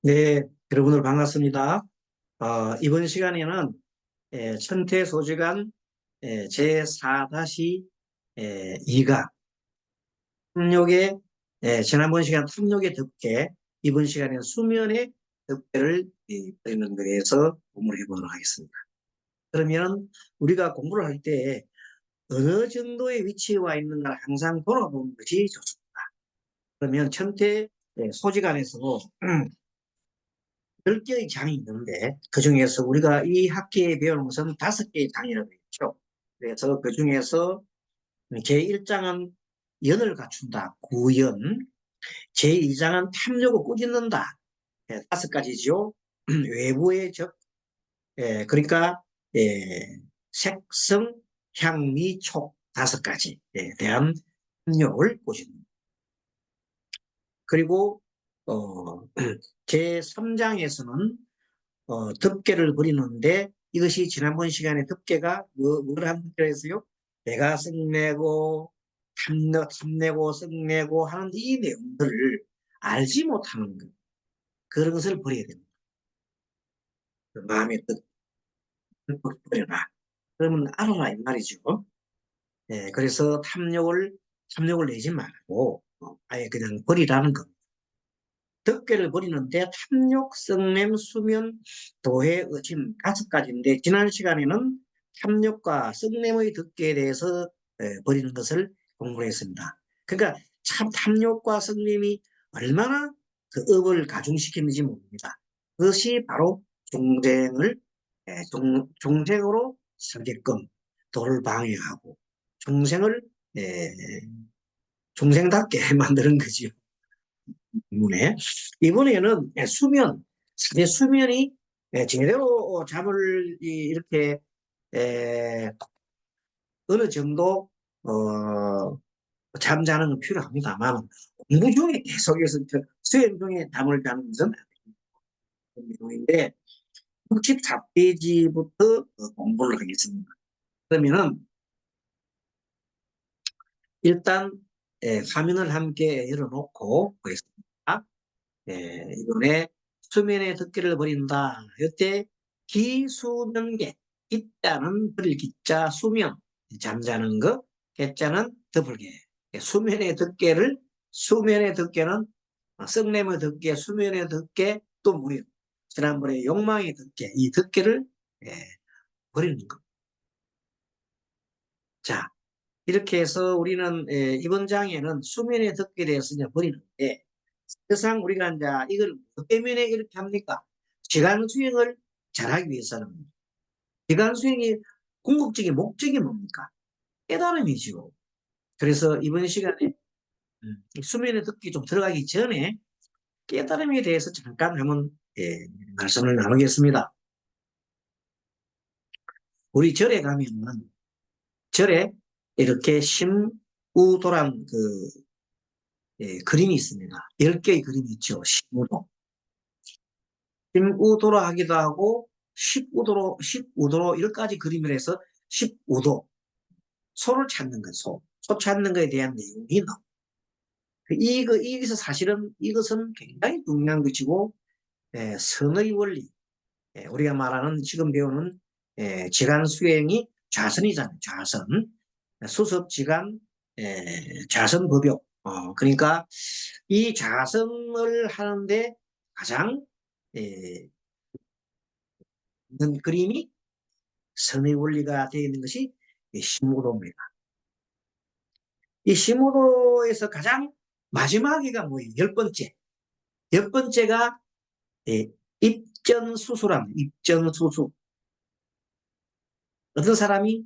네, 여러분들 반갑습니다. 이번 시간에는 천태소지간 제4-2가 탐욕의 지난번 시간 탐욕의 덮개, 이번 시간에는 수면의 덮개를 버리는 거에 대해서 공부를 해보도록 하겠습니다. 그러면 우리가 공부를 할 때 어느 정도의 위치에 와 있는가 항상 돌아보는 것이 좋습니다. 그러면 천태 소지간에서 10개의 장이 있는데 그중에서 우리가 이 학기에 배우는 것은 5개의 장이라고 했죠. 그래서 그중에서 제1장은 연을 갖춘다. 구연. 제2장은 탐욕을 꾸짖는다. 5가지죠. 외부의 적. 그러니까 색성, 향미, 촉 5가지에 대한 탐욕을 꾸짖는다. 그리고 제3장에서는 덮개를 버리는데 이것이 지난번 시간에 덮개가 뭘 하는 덮개였어요? 내가 썩내고 탐내고 썩내고 하는 이 내용들을 알지 못하는 것, 그런 것을 버려야 됩니다. 마음의 뜻을 버려라. 그러면 알아라 이 말이죠. 그래서 탐욕을 내지 말고 아예 그냥 버리라는 것. 덮개를 버리는데 탐욕, 성냄, 수면, 도해, 의심 5가지인데 지난 시간에는 탐욕과 성냄의 덮개에 대해서 버리는 것을 공부를 했습니다. 그러니까 참 탐욕과 성냄이 얼마나 그 업을 가중시키는지 모릅니다. 그것이 바로 종생으로 살게끔 도를 방해하고 종생을 에, 종생답게 만드는 거죠. 때문에 이번에는 사실 수면이 제대로 잠을 이렇게 어느 정도 잠자는 건 필요합니다만 공부 중에 계속해서 수행 중에 잠을 자는 것은 내용인데 64페이지부터 공부를 하겠습니다. 그러면은 일단 화면을 함께 열어놓고 보겠습니다. 이번에 수면의 덮개를 버린다. 이때 기수면계. 기자는 버릴 기자 수면. 잠자는 거. 개자는 덮을개. 수면의 덮개는 썩내의 덮개, 수면의 덮개, 또 무려 지난번에 욕망의 덮개, 이 덮개를 예, 버리는 거. 자, 이렇게 해서 우리는 이번 장에는 수면의 덮개에 대해서 이제 버리는데 세상 우리가 이제 이걸 뭐 때문에 이렇게 합니까? 시간 수행을 잘하기 위해서는 시간 수행의 궁극적인 목적이 뭡니까? 깨달음이죠. 그래서 이번 시간에 수면의 덮개 좀 들어가기 전에 깨달음에 대해서 잠깐 한번 말씀을 나누겠습니다. 우리 절에 가면은 절에 이렇게 심우도란 그림이 있습니다. 10개의 그림이 있죠. 심우도. 심우도로 하기도 하고 10우도로 10가지 그림을 해서 15도. 소를 찾는 것, 소 찾는 것에 대한 내용이 나옵니다. 이것은 사실은 이것은 굉장히 중요한 것이고 선의 원리, 우리가 말하는 지금 배우는 지간 수행이 좌선이잖아요. 좌선, 수습 지간, 좌선 법yok. 그러니까 이 좌선을 하는데 가장 있는 그림이 선의 원리가 되어 있는 것이 심무도입니다. 이 심무도에서 가장 마지막에가 뭐예요? 10번째. 10번째가 입전수수랍니다. 입전수수. 어떤 사람이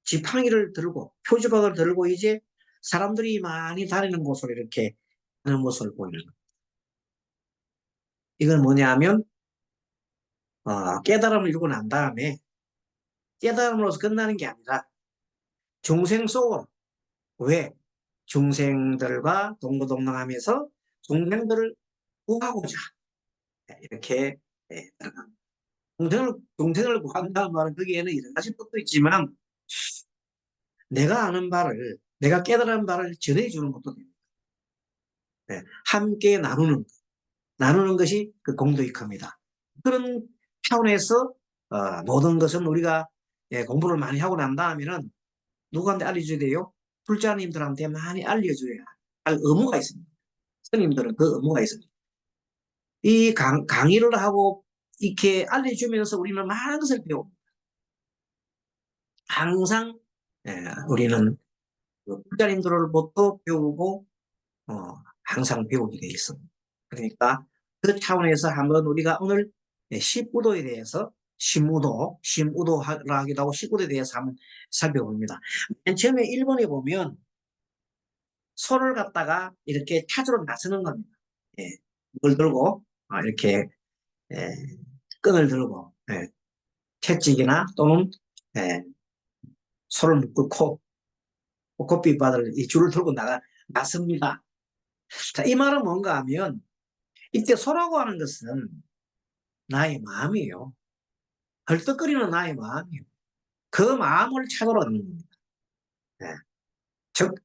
지팡이를 들고 표지박을 들고 이제 사람들이 많이 다니는 곳으로 이렇게 하는 모습을 보이는 거예요. 이건 뭐냐면 깨달음을 이루고 난 다음에 깨달음으로서 끝나는 게 아니라 중생 속으로 왜 중생들과 동고동락하면서 중생들을 구하고자 이렇게 들어갑니다. 중생을 구한다는 말은 거기에는 여러 가지 뜻도 있지만 내가 깨달은 바를 전해주는 것도 됩니다. 함께 나누는 것. 나누는 것이 그 공도익입니다. 그런 차원에서 모든 것은 우리가 공부를 많이 하고 난 다음에는 누구한테 알려줘야 돼요? 불자님들한테 많이 알려줘야 할 의무가 있습니다. 스님들은 그 의무가 있습니다. 이 강의를 하고 이렇게 알려주면서 우리는 많은 것을 배웁니다. 항상 우리는 불자님들로부터 배우고 항상 배우게 되어 있습니다. 그러니까 그 차원에서 한번 우리가 오늘 십우도에 대해서 심우도라 하기도 하고 십우도에 대해서 한번 살펴봅니다. 맨 처음에 일본에 보면 소를 갖다가 이렇게 찾으러 나서는 겁니다. 예, 뭘 들고 이렇게 예, 끈을 들고 채찍이나 또는 예, 소를 묶고 코피바들 이 줄을 들고 나섭니다. 자, 이 말은 뭔가 하면 이때 소라고 하는 것은 나의 마음이에요. 헐떡거리는 나의 마음이에요. 그 마음을 찾으러 가는 겁니다. 예, 즉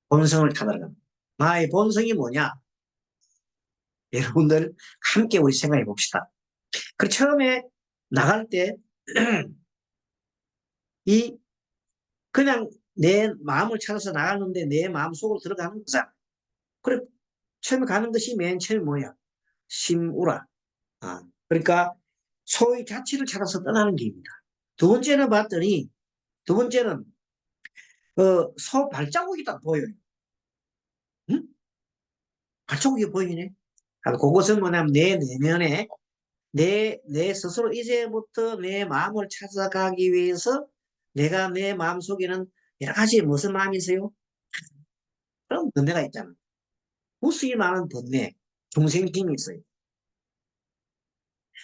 본성을 찾으러 갑니다. 나의 본성이 뭐냐? 여러분들 함께 우리 생각해 봅시다. 그 처음에 나갈 때 이 그냥 내 마음을 찾아서 나갔는데 내 마음 속으로 들어가는 거잖아. 그래 처음에 가는 것이 맨 처음에 뭐야? 심우라. 그러니까 소의 자취를 찾아서 떠나는 길입니다. 두 번째는 봤더니 두 번째는 소 발자국이 딱 보여요. 응? 발자국이 보이네. 그것은 뭐냐면 내 내면에 내 스스로 이제부터 내 마음을 찾아가기 위해서 내가 내 마음 속에는 여러 가지 무슨 마음이 있어요? 그런 번뇌가 있잖아. 무수히 많은 번뇌, 중생심이 있어요.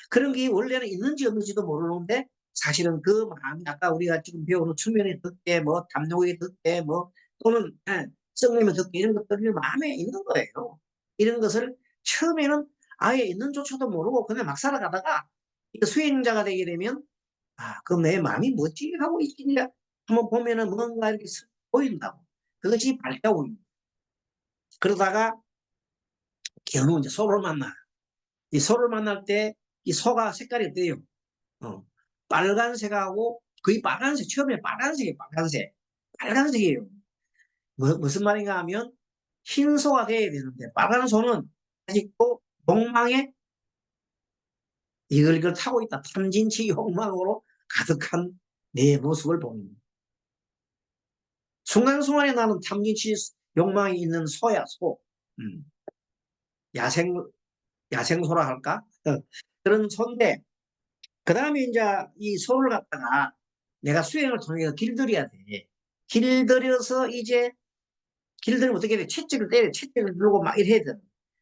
그런 게 원래는 있는지 없는지도 모르는데 사실은 그 마음이 아까 우리가 지금 배우는 추면의 덕계, 뭐 담력의 덕계, 뭐 또는 성님의 덕계 이런 것들이 마음에 있는 거예요. 이런 것을 처음에는 아예 있는 조차도 모르고 그냥 막 살아가다가 수행자가 되게 되면 그럼 내 마음이 뭐지 하고 있길래 한번 보면은 뭔가 이렇게 보인다고. 그것이 발자국입니다. 그러다가 겨우 이제 소를 만나. 이 소를 만날 때 이 소가 색깔이 어때요? 빨간색하고 거의 빨간색, 처음에 빨간색이에요, 빨간색. 빨간색이에요. 무슨 말인가 하면 흰 소가 돼야 되는데 빨간 소는 아직도 욕망에 이걸 타고 있다. 탐진치 욕망으로 가득한 내 모습을 봅니다. 순간순간에 나는 탐진치 욕망이 있는 소야, 소. 야생, 야생소라 할까? 그런 소인데, 그 다음에 이제 이 소를 갖다가 내가 수행을 통해서 길들여야 돼. 길들여서 이제 길들이면 어떻게 돼? 채찍을 때려. 채찍을 들고 막 이래야 돼.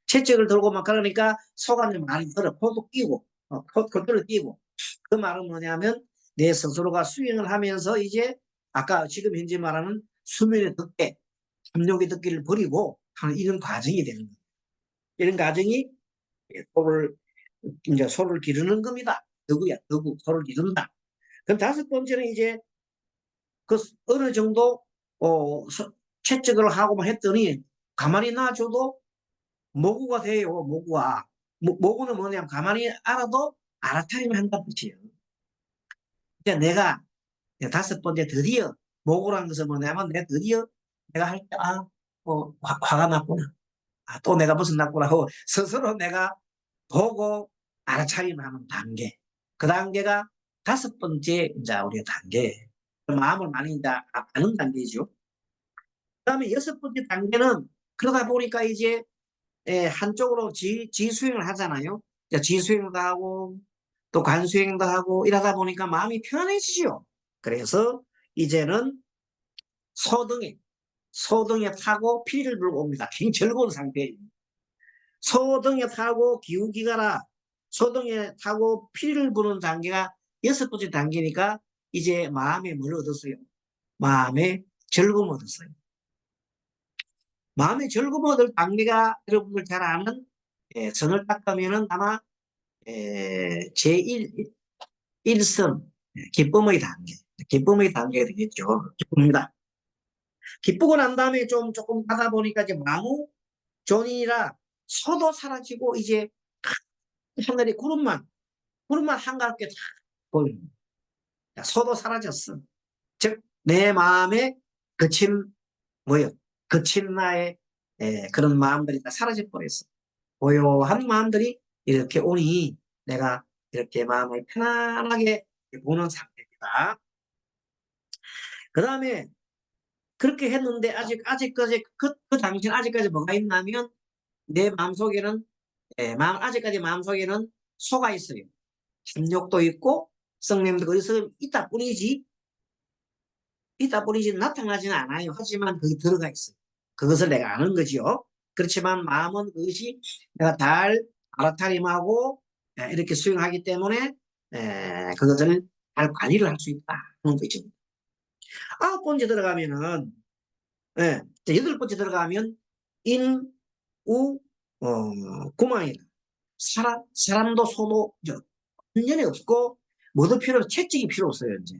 채찍을 들고 막 그러니까 소가 많이 들어. 코도 끼고, 콧대를 끼고. 그 말은 뭐냐면 내 스스로가 수행을 하면서 이제 아까 지금 현재 말하는 수면의 덕계, 삼욕의 덕계를 버리고 하는 이런 과정이 되는 거예요. 이런 과정이 소를 이제 소를 기르는 겁니다. 덕구야, 덕구 소를 기른다. 그럼 다섯 번째는 이제 그 어느 정도 채찍을 하고만 했더니 가만히 놔줘도 모구가 돼요. 모구가 모구는 뭐냐면 가만히 알아도 알아차리면 한다는 뜻이에요. 그러니까 내가 다섯 번째 드디어 모구라는 것은 뭐냐면 내가 드디어 내가 할 때 화가 났구나. 또 내가 무슨 났구나 하고 스스로 내가 보고 알아차리면 하는 단계. 그 단계가 다섯 번째 이제 우리가 단계. 마음을 많이 이제 아는 단계죠. 그다음에 여섯 번째 단계는 그러다 보니까 이제 한쪽으로 지수행을 하잖아요. 지수행도 하고 또 관수행도 하고 이러다 보니까 마음이 편안해지죠. 그래서 이제는 소등에 소등에 타고 피를 불고 옵니다. 굉장히 즐거운 상태입니다. 소등에 타고 기우기가 라 소등에 타고 피를 부는 단계가 여섯 번째 단계니까 이제 마음에 뭘 얻었어요? 마음에 즐거움 얻었어요. 마음의 즐거움 얻을 단계가 여러분들 잘 아는 선을 닦으면은 아마 제1 일선 기쁨의 단계, 기쁨의 단계가 되겠죠. 기쁩니다. 기쁘고 난 다음에 조금 가다 보니까 이제 마무 존이라 소도 사라지고 이제 하늘이 구름만 한가롭게 탁 보이는 거야. 소도 사라졌어. 즉, 내 마음에 그친, 뭐요? 그친 나의 그런 마음들이 다 사라져버렸어. 고요한 마음들이 이렇게 오니 내가 이렇게 마음을 편안하게 보는 상태입니다. 그 다음에 그렇게 했는데 아직까지 그 당시는 아직까지 뭐가 있냐면 내 마음속에는 아직까지 마음속에는 소가 있어요. 탐욕도 있고 성냄도 어디서 있다 뿐이지 나타나지는 않아요. 하지만 거기 들어가 있어요. 그것을 내가 아는 거지요. 그렇지만 마음은 그것이 내가 잘 알아차림하고 이렇게 수행하기 때문에 그것을 잘 관리를 할 수 있다 하는 거죠. 아홉 번째 들어가면은 여덟 번째 들어가면 인, 우, 구망이다. 사람도 소도 완전히 없고 뭐도 필요 없어. 채찍이 필요 없어요. 이제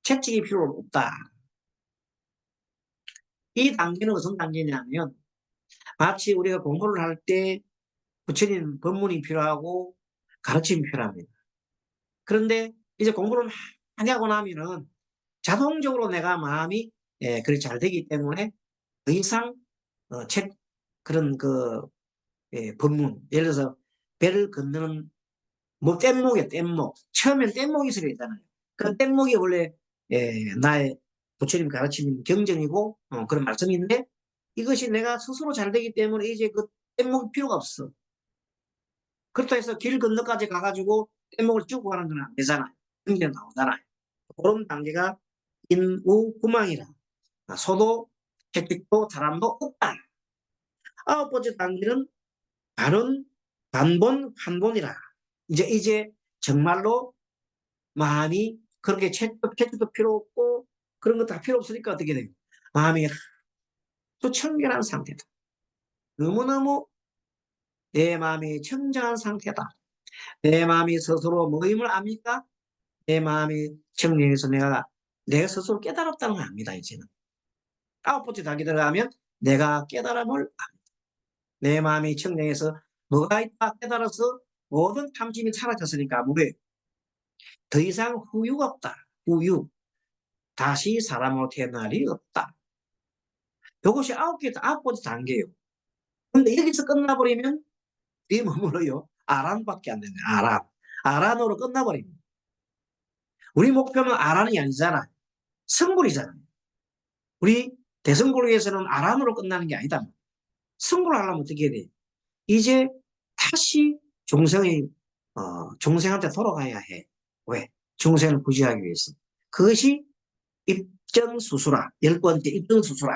채찍이 필요 없다. 이 단계는 무슨 단계냐면 마치 우리가 공부를 할 때 부처님 법문이 필요하고 가르침이 필요합니다. 그런데 이제 공부를 많이 하고 나면은 자동적으로 내가 마음이 그리 잘 되기 때문에 더 이상 책 그런 법문 예를 들어서 배를 건너는 뭐 뗏목이야 뗏목 처음엔 뗏목이 소리 있잖아요. 그 뗏목이 원래 나의 부처님 가르치는 경전이고 그런 말씀인데 이것이 내가 스스로 잘 되기 때문에 이제 그 뗏목이 필요가 없어. 그렇다 해서 길 건너까지 가가지고 뗏목을 쭉 가는 건 안 되잖아요. 경전 나오잖아요. 그런 단계가 인우구망이라 소도 채찍도 사람도 없다. 아홉 번째 단계는 반은 반본 환본이라 이제 정말로 마음이 그렇게 채찍도 필요 없고 그런 거 다 필요 없으니까 어떻게 돼요? 마음이 또 청결한 상태다. 너무너무 내 마음이 청정한 상태다. 내 마음이 스스로 뭐임을 압니까? 내 마음이 청정해서 내가 스스로 깨달았다는 걸 압니다. 이제는 아홉 번째 단계 들어가면 내가 깨달음을 압니다. 내 마음이 청정해서 뭐가 있다 깨달아서 모든 탐심이 사라졌으니까 뭐예요? 더 이상 후유가 없다. 후유. 다시 사람으로 태어날 일이 없다. 이것이 아홉 번째 단계예요. 근데 여기서 끝나버리면 뒤에 머물러요. 아란밖에 안 되네. 아란. 아란으로 끝나버립니다. 우리 목표는 아란이 아니잖아. 성불이잖아요. 우리 대성불교에서는 아란으로 끝나는 게 아니다. 성불을 하려면 어떻게 해야 돼? 이제 다시 중생한테 돌아가야 해. 왜? 중생을 구제하기 위해서. 그것이 입정수수라. 열 번째 입정수수라.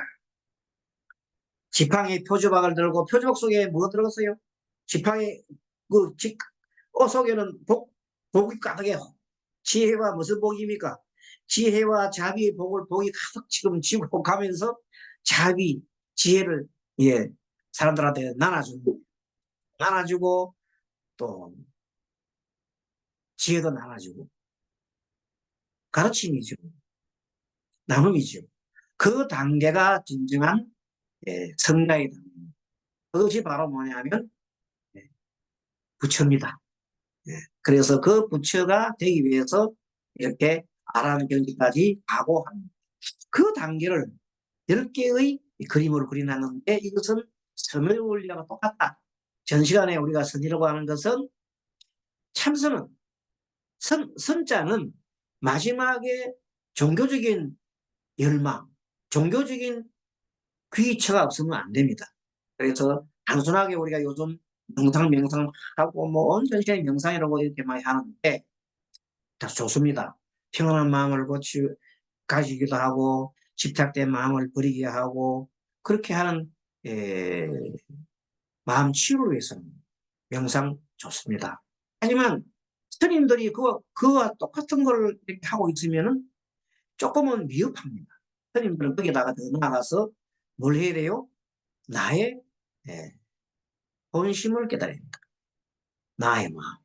지팡이 표주박을 들고 표주박 속에 뭐가 들어갔어요? 지팡이 속에는 복이 가득해요. 지혜와 무슨 복입니까? 지혜와 자비의 복이 가득 지금 지고 가면서 자비, 지혜를 사람들한테 나눠주고 또 지혜도 나눠주고 가르침이죠. 나눔이죠. 그 단계가 진정한 성가의 단계. 그것이 바로 뭐냐면 부처입니다. 그래서 그 부처가 되기 위해서 이렇게 아라는 경지까지 가고 합니다. 그 단계를 10개의 그림으로 그려놨는데 이것은 선의 원리와 똑같다. 전 시간에 우리가 선이라고 하는 것은 참선은 선자는 마지막에 종교적인 열망, 종교적인 귀처가 없으면 안 됩니다. 그래서 단순하게 우리가 요즘 명상하고 뭐 온전 시간이 명상이라고 이렇게 많이 하는데 다 좋습니다. 평안한 마음을 가지기도 하고 집착된 마음을 버리게 하고 그렇게 하는 마음 치유를 위해서는 명상 좋습니다. 하지만 스님들이 그와 똑같은 걸 이렇게 하고 있으면은 조금은 미흡합니다. 스님들은 거기다가 더 나아가서 뭘 해야 돼요? 나의 본심을 깨달아야 됩니다. 나의 마음.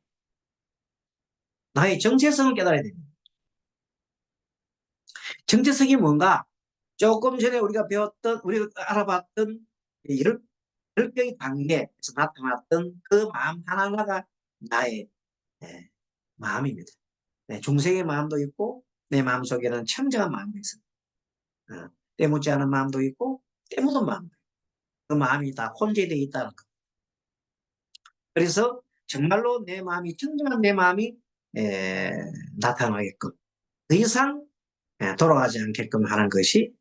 나의 정체성을 깨달아야 됩니다. 정체성이 뭔가? 조금 전에 우리가 알아봤던 결격의 단계에서 나타났던 그 마음 하나하나가 나의 예, 마음입니다. 네, 중생의 마음도 있고 내 마음속에는 청정한 마음도 있습니다. 때묻지 않은 마음도 있고 때묻은 마음도 있고 그 마음이 다 혼재되어 있다는 것. 그래서 정말로 내 마음이 청정한 내 마음이 나타나게끔 더 이상 돌아가지 않게끔 하는 것이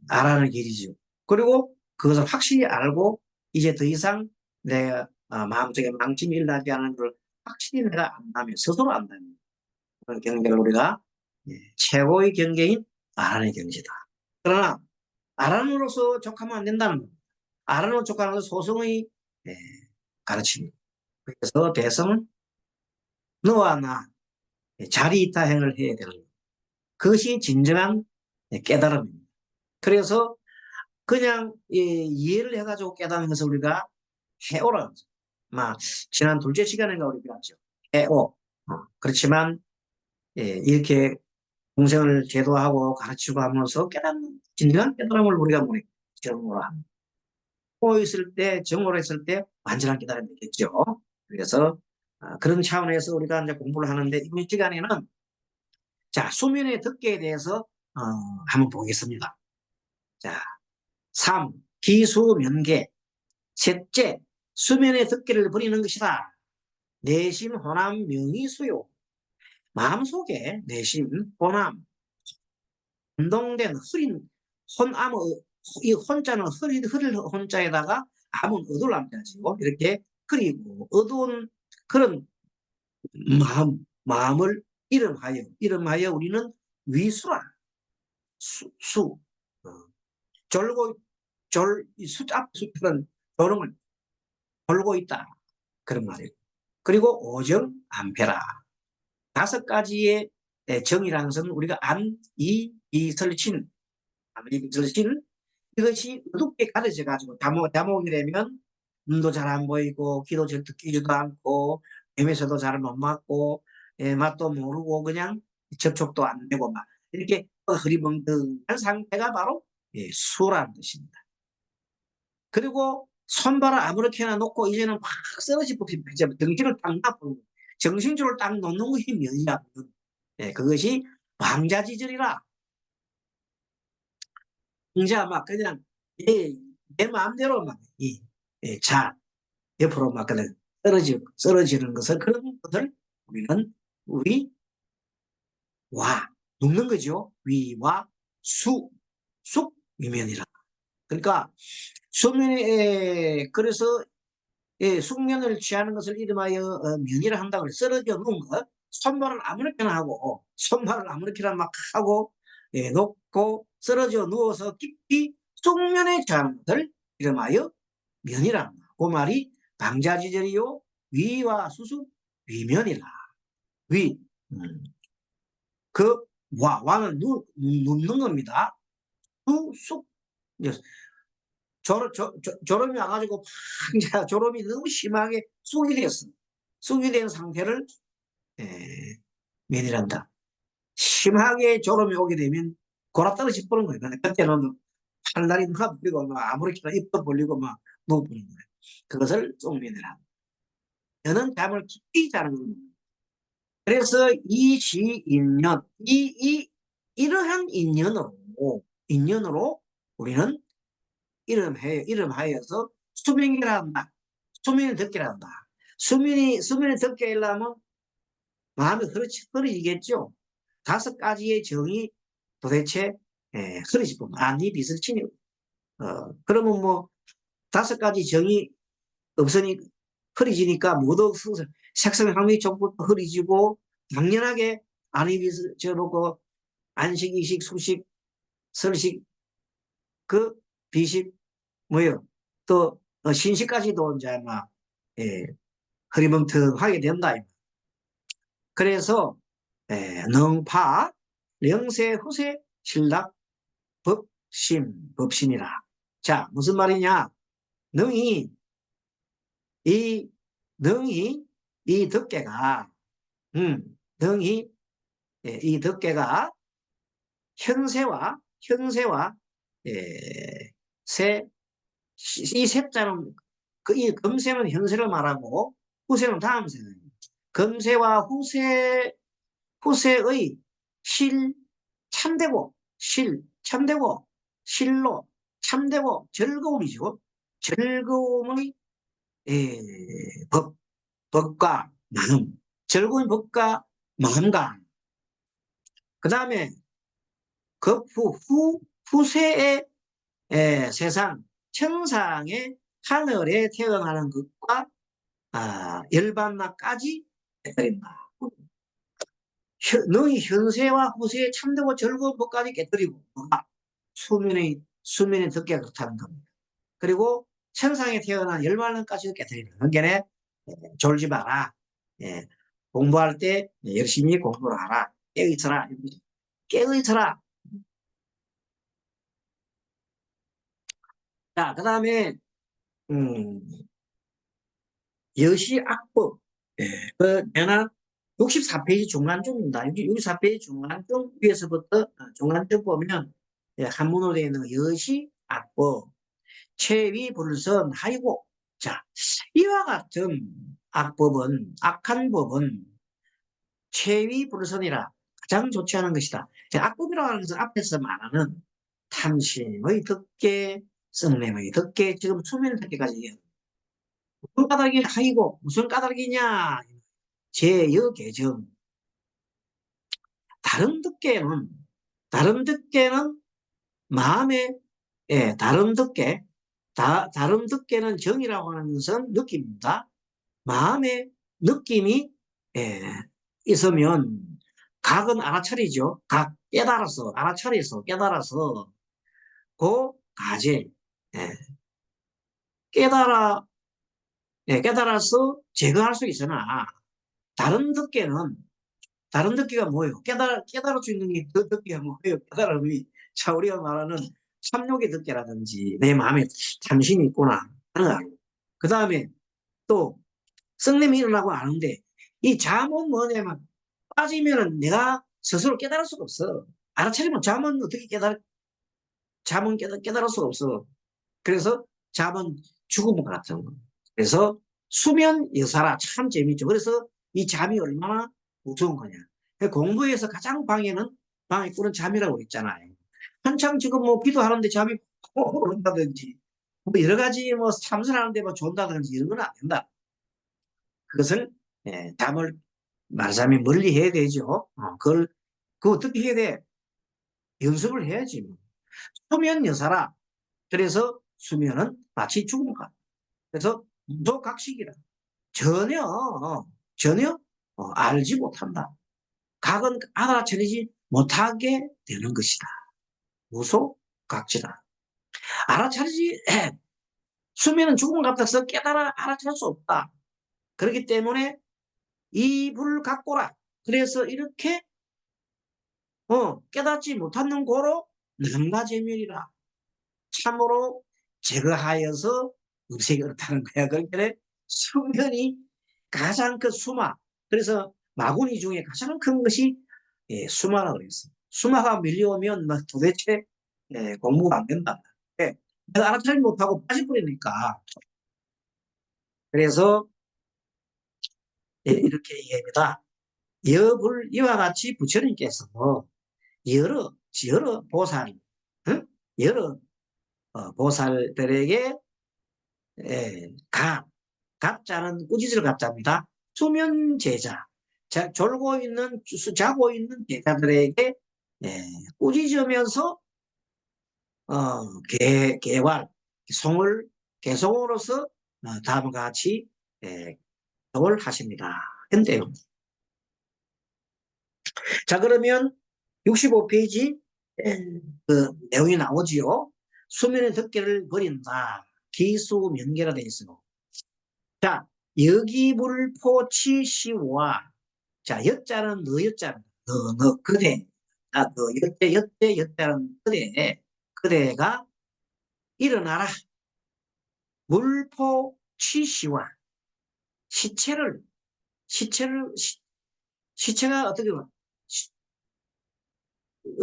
알아는 길이죠. 그리고 그것을 확실히 알고 이제 더 이상 내 마음속에 망침이 일어나지 않은 걸 확실히 내가 안다면 스스로 안다면 그런 경계를 우리가 최고의 경계인 아란의 경지다. 그러나 아란으로서 족하면 안 된다는 겁니다. 아란으로 족하는 것은 소승의 가르침입니다. 그래서 대성은 너와 나 자리이타행을 해야 되는 것. 그것이 진정한 깨달음입니다. 그래서 그냥 이해를 해가지고 깨닫는 것을 우리가 해오라는 거죠. 지난 둘째 시간인가 우리가 배웠죠. 해오. 그렇지만 이렇게 공생을 제도하고 가르치고 하면서 깨닫는 진정한 깨달음을 우리가 뭐니 정으로 합니다. 있을 때, 정오로 했을 때 완전한 깨달음이 있겠죠. 그래서 그런 차원에서 우리가 이제 공부를 하는데 이번 시간에는 자 수면의 덕계에 대해서 한번 보겠습니다. 자, 3. 기수면계. 셋째, 수면의 덕계를 버리는 것이다. 내심 호남 명의수요. 마음속에 내심 호남 운동된 흐린 혼암의 이 혼자는 흐릴 혼자에다가 암은 어두울 암자지고 이렇게 흐리고 어두운 그런 마음을 이름하여 우리는 위수라 수 졸고 앞 수표는 졸음을 졸고 있다 그런 말이에요. 그리고 오정 안패라 다섯 가지의 정이라는 것은 우리가 이설친 이것이 어둡게 가려져 가지고 다목이 되면 눈도 잘 안 보이고 귀도 잘 듣기지도 않고 뱀에서도 잘 못 맞고 맛도 모르고 그냥 접촉도 안 되고 막 이렇게 흐리멍텅한 상태가 바로 수라는 뜻입니다. 그리고 손발을 아무렇게나 놓고 이제는 막 쓰러지 뽑히 정신을 딱 놔버리고 정신줄을 딱 놓는 것이 면이야. 그것이 왕자지절이라 이제 막 그냥 내 마음대로 막 자 옆으로 막 그냥 쓰러지는 것을 그런 것을 우리는 위와 눕는 거죠. 위와 숙위면이라. 그러니까 그래서 숙면을 취하는 것을 이름하여 면이라 한다고 그래. 쓰러져 누운 것. 손발을 아무렇게나 하고 손발을 아무렇게나 막 하고 놓고 쓰러져 누워서 깊이 숙면에 취하는 것을 이름하여 면이라 한다. 그 말이 방자지절이요 위와 수수 위면이라. 위. 그 와는 눕는 겁니다. 쑥 졸음이 와가지고 졸음이 너무 심하게 쑥이 됐어. 쑥이 된 상태를 면이란다. 심하게 졸음이 오게 되면 골아떨어져 버는 거예요. 그때는 팔다리 막 벌리고 막 아무렇게나 입도 벌리고 막 누워버린 거예요. 그것을 쑥면이라. 저는 잠을 깊이 자는 겁니다. 그래서 이 시인년 이러한 인연으로 우리는 이름하여서 수명이라 한다. 수명을 듣기라 한다. 수명을 듣게 하려면 마음이 흐려지겠죠. 다섯 가지의 정이 도대체 흐려지고 안이 빛을 치니 그러면 뭐 다섯 가지 정이 없으니 흐려지니까 모두 색성향미 쪽부터 흐려지고 당연하게 안이 빛을 쳐놓고 안식, 이식, 수식, 설식 그 비식 뭐요 또 신식까지도 이제 막 흐리멍텅하게 된다. 그래서 능파 영세 후세 신락 법신이라. 자 무슨 말이냐? 능이 이 능이 이 덕계가 능이 이 덕계가 현세와 이 세자는 이 금세는 현세를 말하고 후세는 다음 세는 금세와 후세의 실 참되고 참되고 실로 참되고 즐거움이죠. 즐거움의 법과 마음, 즐거운 법과 마음과 그 다음에 그 후세의 세상 천상의 하늘에 태어나는 것과 열반나까지 깨뜨린다. 너희 현세와 후세의 참되고 즐거운 것까지 깨뜨리고 수면에 듣게 그렇다는 겁니다. 그리고 천상에 태어난 열반나까지도 깨뜨리는 그러니까 졸지 마라. 예, 공부할 때 열심히 공부를 하라. 깨어있어라. 깨어있어라. 자, 그 다음에 음, 여시악법. 예, 내가 64페이지 중간쯤입니다. 64페이지 중간쯤 위에서부터 중간쯤 보면 한문으로 되어 있는 여시악법, 체위불선, 하이고. 자, 이와 같은 악한 법은 체위불선이라 가장 좋지 않은 것이다. 악법이라고 하는 것은 앞에서 말하는 탐심의 덕계, 썩냄의 덕계, 지금 수면 덕계까지 무슨 까닭이 하이고 무슨 까닭이냐? 제여개정. 다른 덕계는 마음에 다른 덕계는 정이라고 하는 것은 느낌입니다. 마음의 느낌이 예, 있으면 각은 알아차리죠. 각 깨달아서 그 가제 예, 깨달아 깨달아서 제거할 수 있으나 다른 덕계는 다른 덕기가 뭐예요? 깨달을 수 있는 게 그 덕기가 뭐예요? 깨달음이. 자, 우리가 말하는 참욕의 덕계라든지 내 마음에 탐심이 있구나 하는 거 알고. 그 다음에 또 성냄이 일어나고 아는데 이 잠은 뭐냐면 빠지면은 내가 스스로 깨달을 수가 없어. 알아차리면 잠은 어떻게 깨달을 수가 없어. 그래서 잠은 죽음 같은 거. 그래서 수면 여사라 참 재밌죠. 그래서 이 잠이 얼마나 무서운 거냐. 공부에서 가장 방해 꾸는 잠이라고 했잖아요. 한창 지금 뭐 기도하는데 잠이 온다든지 뭐 여러 가지 뭐 참선하는데 뭐 존다든지 이런 건 안 된다. 그것을 잠을 말하자면 멀리 해야 되죠. 그거 어떻게 해야 돼? 연습을 해야지. 뭐. 수면 여사라. 그래서 수면은 마치 죽음과 그래서 무소각식이라 전혀 알지 못한다. 각은 알아차리지 못하게 되는 것이다. 무소각지다. 알아차리지 수면은 죽음 같아서 깨달아 알아차릴 수 없다. 그렇기 때문에 이불 갖고라. 그래서 이렇게 깨닫지 못하는 고로 남가제멸이라. 참으로 제거하여서 없애기 어렵다는 거야. 그러니까 수면이 가장 큰 수마. 그래서 마구니 중에 가장 큰 것이 수마라고 그랬어. 수마가 밀려오면 막 도대체 공부가 안 된다. 내가 알아차리지 못하고 빠져버리니까. 그래서 이렇게 얘기합니다. 이와 같이 부처님께서 여러 보살, 응? 여러 보살들에게 갑자는 꾸짖을 갑자입니다. 수면 제자, 자고 있는 제자들에게 꾸짖으면서 개활, 개송으로서 다음과 같이 교을 하십니다. 근데요. 자, 그러면 65페이지 그 내용이 나오지요. 수면의 덮개를 버린다. 기수명계라 되어 있어요. 자, 여기불포치시와 자, 여자는 여자는 그대. 여자는 그대가 일어나라. 물포치시와 시체를 시체를 시체가 어떻게 와?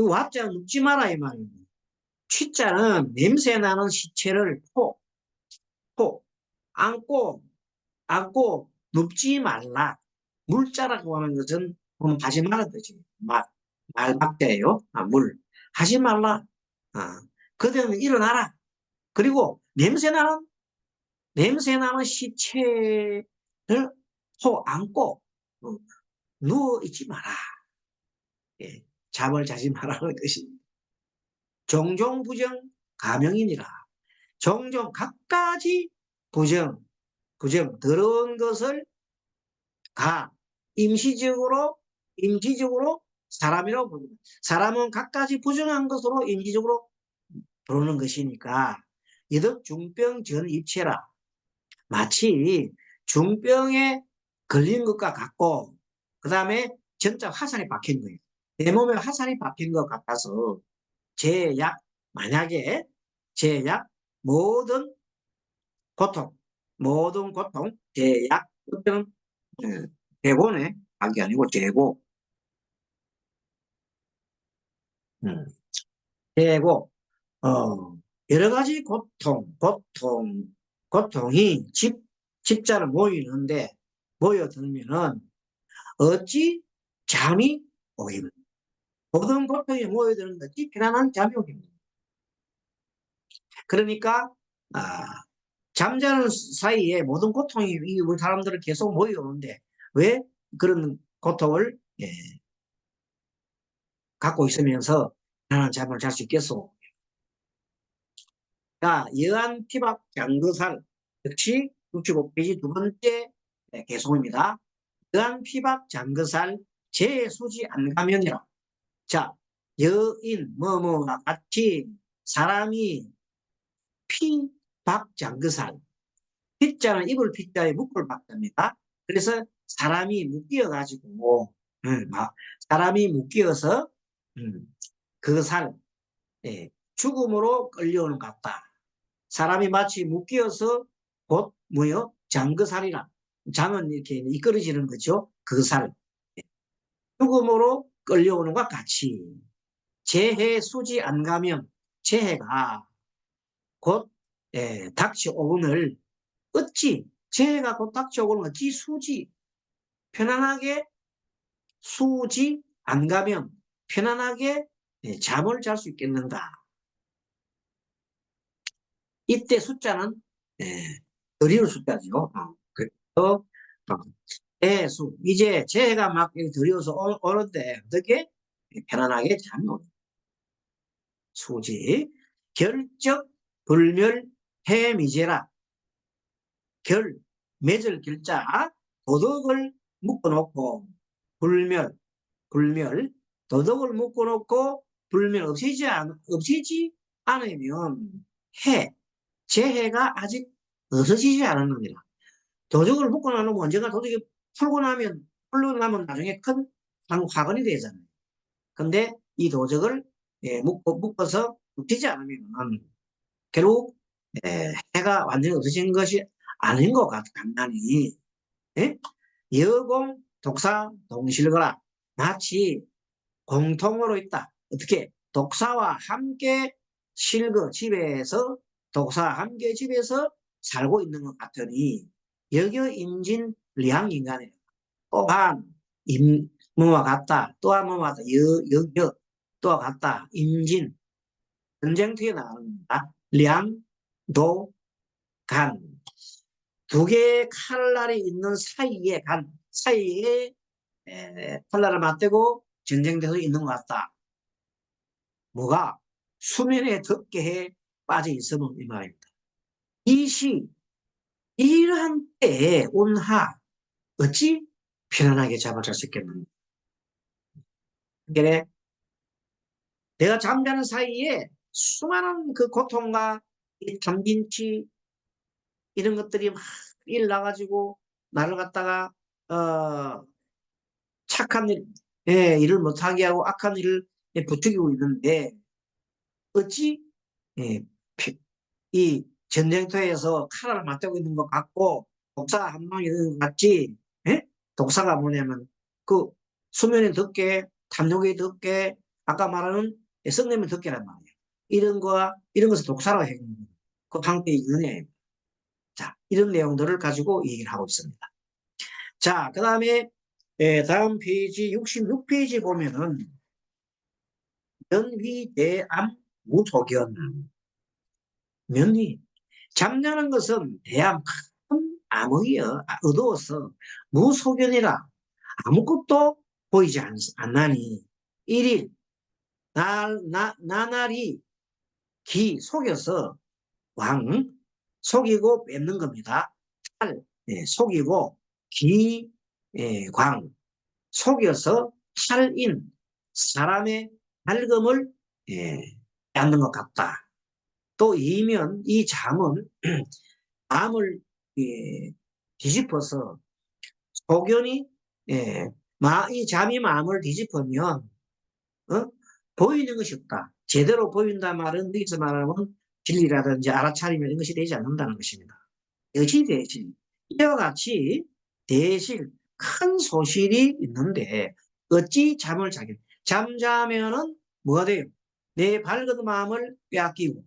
와자 눕지 마라 이 말입니다. 취자는 냄새 나는 시체를 포 안고 눕지 말라. 물자라고 하는 것은 하지 말라 뜻이 말박자예요. 물 하지 말라. 그대는 일어나라. 그리고 냄새나는 시체를 안고 누워 있지 마라. 예, 잠을 자지 말라는 것입니다. 종종 부정 가명이니라. 종종 갖가지 부정 더러운 것을 임시적으로 사람이라고 부릅니다. 사람은 갖가지 부정한 것으로 임시적으로 부르는 것이니까 이득 중병 전 입체라. 마치 중병에 걸린 것과 같고 그 다음에 전자 화살이 박힌 거예요. 내 몸에 화살이 박힌 것 같아서 제약 만약에 제약 모든 고통 제약 그때는 재고네 약이 아니고 재고 재고 여러 가지 고통이 집자로 모여들면은 어찌 잠이 오입니다. 모든 고통이 모여드는 것이 편안한 잠이 오입니다. 그러니까 잠자는 사이에 모든 고통이 우리 사람들은 계속 모여오는데 왜 그런 고통을 갖고 있으면서 편안한 잠을 잘 수 있겠소? 자, 여한 피박 장거살 역시 65페이지 두 번째 개송입니다. 여한 피박 장거살 제수지 안가면이라. 자, 여인 뭐뭐와 같이 사람이 피박 장거살 피자는 이불 피자에 묶을 박자입니다. 그래서 사람이 묶여 가지고 사람이 묶여서 그 살 죽음으로 끌려오는 것 같다. 사람이 마치 묶여서 곧 뭐요? 장거살이라. 장은 이렇게 이끌어지는 거죠. 그 살. 죽음으로 끌려오는 것과 같이 재해 수지 안 가면 재해가 곧 닥쳐오거늘 어찌 재해가 곧 닥쳐오거늘 어찌 편안하게 수지 안 가면 편안하게 잠을 잘 수 있겠는가. 이때 숫자는 어려운 숫자죠. 그래서 대수 이제 재해가 막 들여서 오는데 어떻게 편안하게 잠이 오는 수지 결적 불멸 해미제라. 맺을 결자 도덕을 묶어놓고 불멸 도덕을 묶어놓고 불멸 없애지 않으면 재해가 아직 없어지지 않았느니라. 도적을 묶어놓으면 언젠가 도적이 풀고 나면 나중에 큰 화근이 되잖아요. 근데 이 도적을 묶어서 붙이지 않으면 결국 해가 완전히 없어진 것이 아닌 것 같아. 간단히 여공 독사 동실거라. 마치 공통으로 있다. 어떻게 독사와 함께 독사와 함께 집에서 살고 있는 것 같으니 여겨 임진 량인간에 또한 뭐와 같다. 또한 뭐와 같다. 여겨 또와 같다. 임진 전쟁터에 나옵니다. 량, 도, 간. 두 개의 칼날이 있는 사이에 칼날을 맞대고 전쟁터에 있는 것 같다. 뭐가? 수면에 덮개에 빠져 있으면 이 말입니다. 이러한 때에 온하 어찌 편안하게 잠을 잘 수 있겠는가. 그래 내가 잠자는 사이에 수많은 그 고통과 이 담긴치 이런 것들이 막 일나가지고 나를 갖다가 착한 일을 못하게 하고 악한 일을 부추기고 있는데 어찌 이 전쟁터에서 칼을 맞대고 있는 것 같고 독사 한 명이 있는 것 같지. 독사가 뭐냐면 그 수면에 덮개, 탐욕에 덮개, 아까 말하는 성냄에 덮개란 말이에요. 이런 것을 독사라고 해요. 그 방패의 은혜. 자, 이런 내용들을 가지고 얘기를 하고 있습니다. 자, 그 다음에 다음 페이지 66페이지 보면은 면위대암 무소견. 면위. 잠자는 것은 대암 큰 암흑이여 어두워서 무소견이라 아무것도 보이지 않나니 일일 나날이 기 속여서 왕 속이고 뺏는 겁니다. 찰 속이고 기 광 속여서 찰인 사람의 밝음을 뺏는 것 같다. 또 이면 이 잠은 암을 뒤집어서 소견이 이 잠이 마음을 뒤집으면 보이는 것이 없다. 제대로 보인다 말은 여기서 말하면 진리라든지 알아차리면 이런 것이 되지 않는다는 것입니다. 여시 대실 이와 같이 대실 큰 소실이 있는데 어찌 잠을 자게 잠자면은 뭐가 돼요? 내 밝은 마음을 빼앗기고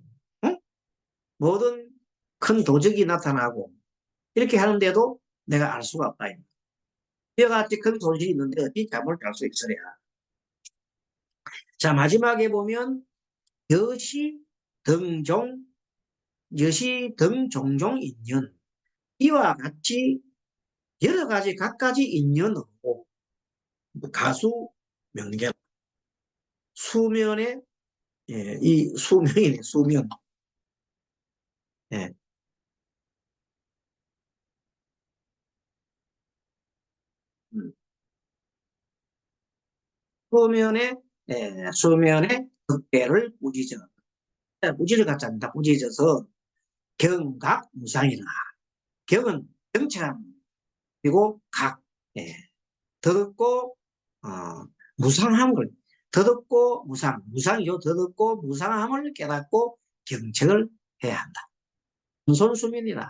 모든 큰 도적이 나타나고 이렇게 하는데도 내가 알 수가 없다. 이와 같이 큰 소실이 있는데 어찌 잠을 잘 수 있으랴. 자, 마지막에 보면 여시 등종 여시 등 종종 인연 이와 같이 여러 가지 각가지 인연으로 가수 명계 수면에 이 수명이네 수면 예, 음, 수면에 수면에 득대를 무지져 무지를 갖잡니다. 무지져서 경각무상이라 경은 경찰 그리고 각 더듬고 무상한 걸 더듬고 무상이죠. 더듬고 무상함을 깨닫고 경책을 해야 한다. 손수면이라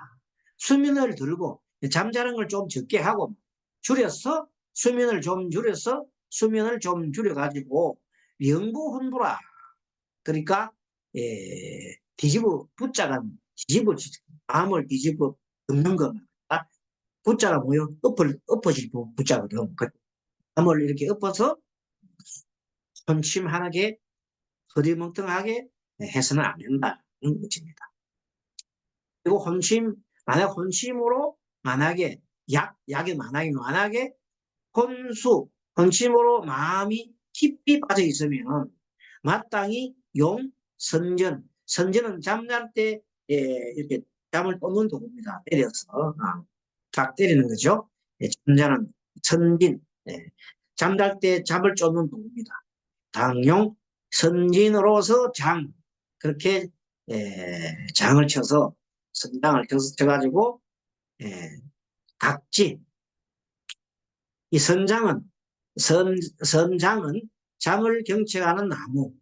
수면을 들고 잠자는 걸 좀 적게 하고 줄여서 수면을 좀 줄여서 수면을 좀 줄여가지고 영부혼부라 그러니까 뒤집어 붙자가 뒤집어 마음을 뒤집어 덮는 겁니다. 붙자가 뭐요? 엎어질 붙자거든. 그 마음을 이렇게 엎어서 손침하게 허리멍텅하게 해서는 안 된다는 것입니다. 그리고 만약 혼침으로 만약에 약이 만약에 혼침으로 마음이 깊이 빠져 있으면 마땅히 선전은 잠잘 때 이렇게 잠을 쫓는 도구입니다. 때려서 딱 때리는 거죠. 잠자는 선진 잠잘 때 잠을 쫓는 도구입니다. 당용 선진으로서 그렇게 장을 쳐서 선장을 쳐가지고 각지 이 선장은 잠을 경책하는 나무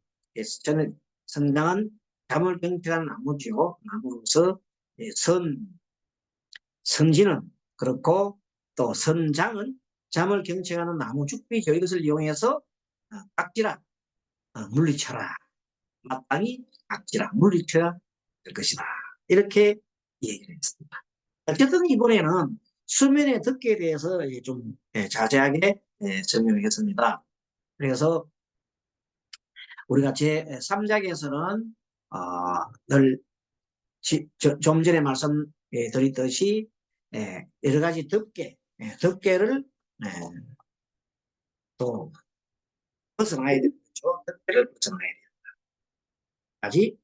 저는 선장은 잠을 경책하는 나무죠. 나무로서 선진은 그렇고 또 선장은 잠을 경책하는 나무 죽비죠. 이것을 이용해서 깍지라 물리쳐라. 마땅히 깍지라 물리쳐야 될 것이다. 이렇게 얘기를 했습니다. 어쨌든 이번에는 수면의 덕기에 대해서 좀 자세하게 설명을 했습니다. 그래서 우리가 제3장에서는 늘 좀 전에 말씀드렸듯이 여러 가지 덕계를 또 벗어나야 되죠. 덕계를 벗어나야 돼요. 까지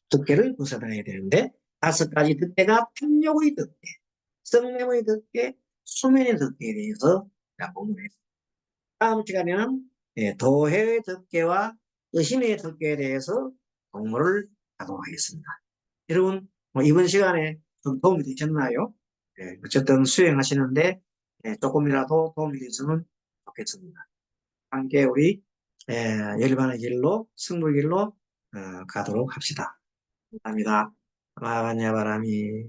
덕계를 벗어나야 되는데 5가지 덕계가 탐욕의 덕계, 성냄의 덕계, 수면의 덕계에 대해서 공부를 했습니다. 다음 시간에는 도해의 덕계와 의심의 덕계에 대해서 공부를 하도록 하겠습니다. 여러분 이번 시간에 좀 도움이 되셨나요? 어쨌든 수행하시는데 조금이라도 도움이 됐으면 좋겠습니다. 함께 우리 열반의 길로 승부의 길로 가도록 합시다. 감사합니다. 마바냐 바람이